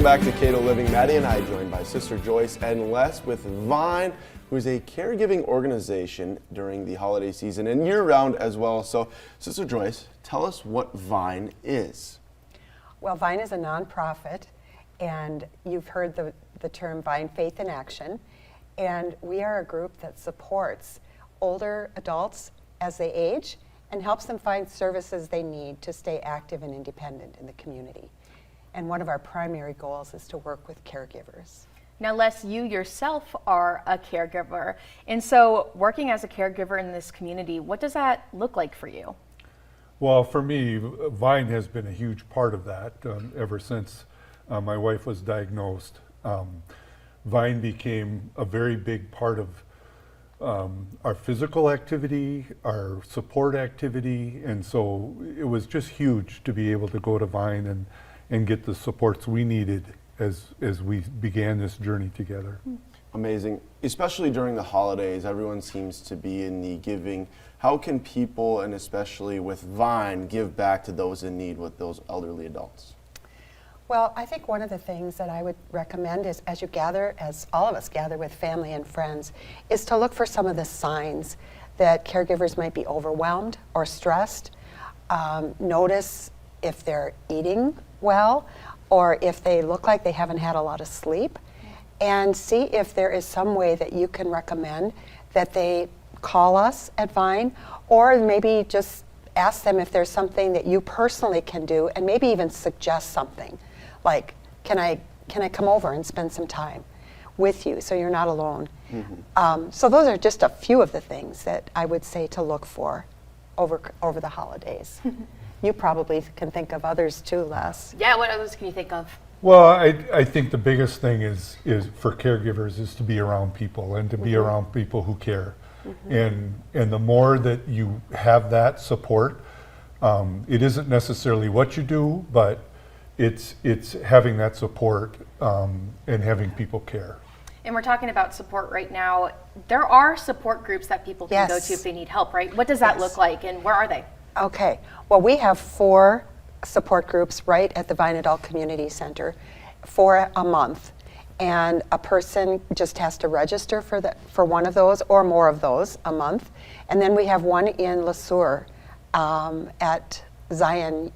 back to Kato Living. Maddie and I joined by Sister Joyce and Les with Vine, who is a caregiving organization during the holiday season and year-round as well. So, Sister Joyce, tell us what Vine is. Well, Vine is a nonprofit, and you've heard the term Vine Faith in Action, and we are a group that supports older adults as they age and helps them find services they need to stay active and independent in the community. And one of our primary goals is to work with caregivers. Now, Les, you yourself are a caregiver. And so working as a caregiver in this community, what does that look like for you? Well, for me, Vine has been a huge part of that ever since my wife was diagnosed. Vine became a very big part of our physical activity, our support activity, and so it was just huge to be able to go to Vine and get the supports we needed as we began this journey together. Amazing. Especially during the holidays, everyone seems to be in the giving. How can people, and especially with Vine, give back to those in need with those elderly adults? Well, I think one of the things that I would recommend is as you gather, as all of us gather with family and friends, is to look for some of the signs that caregivers might be overwhelmed or stressed. Notice if they're eating well or if they look like they haven't had a lot of sleep, and see if there is some way that you can recommend that they call us at Vine, or maybe just ask them if there's something that you personally can do, and maybe even suggest something like, can I come over and spend some time with you so you're not alone? So those are just a few of the things that I would say to look for over the holidays. You probably can think of others too, Les. Yeah, what others can you think of? Well, I think the biggest thing is for caregivers is to be around people and to be around people who care. And the more that you have that support, it isn't necessarily what you do, but it's having that support and having people care. And we're talking about support right now. There are support groups that people can go to if they need help, right? What does that look like, and where are they? Okay, well, we have 4 support groups right at the Vine Adult Community Center for a month. And a person just has to register for one of those or more of those a month. And then we have one in Le Sueur at Zion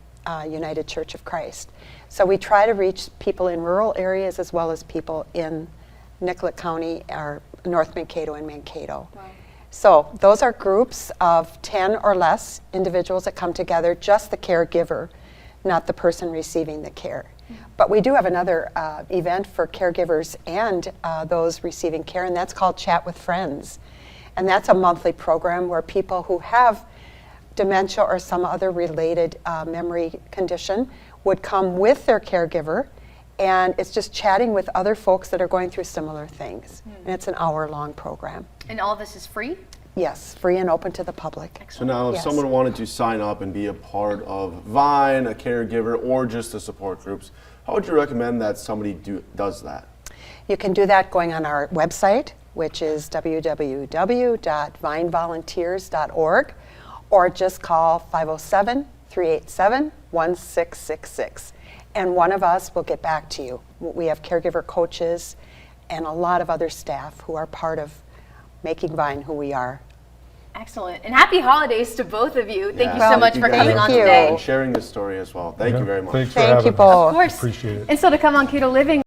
United Church of Christ. So we try to reach people in rural areas as well as people in Nicollet County or North Mankato and Mankato. Wow. So those are groups of 10 or less individuals that come together, just the caregiver, not the person receiving the care. But we do have another event for caregivers and those receiving care, and that's called Chat with Friends. And that's a monthly program where people who have dementia or some other related memory condition would come with their caregiver, and it's just chatting with other folks that are going through similar things. And it's an hour-long program. And all of this is free? Yes, free and open to the public. So now if someone wanted to sign up and be a part of Vine, a caregiver, or just the support groups, how would you recommend that somebody does that? You can do that going on our website, which is www.vinevolunteers.org, or just call 507-387-1666. And one of us will get back to you. We have caregiver coaches and a lot of other staff who are part of making Vine who we are. Excellent. And happy holidays to both of you. Thank you Well, so much for coming on you. today. And sharing this story as well. Thank you very much. Thanks for Thank having you us. both. Of course. Appreciate it. And so to come on Kato Living,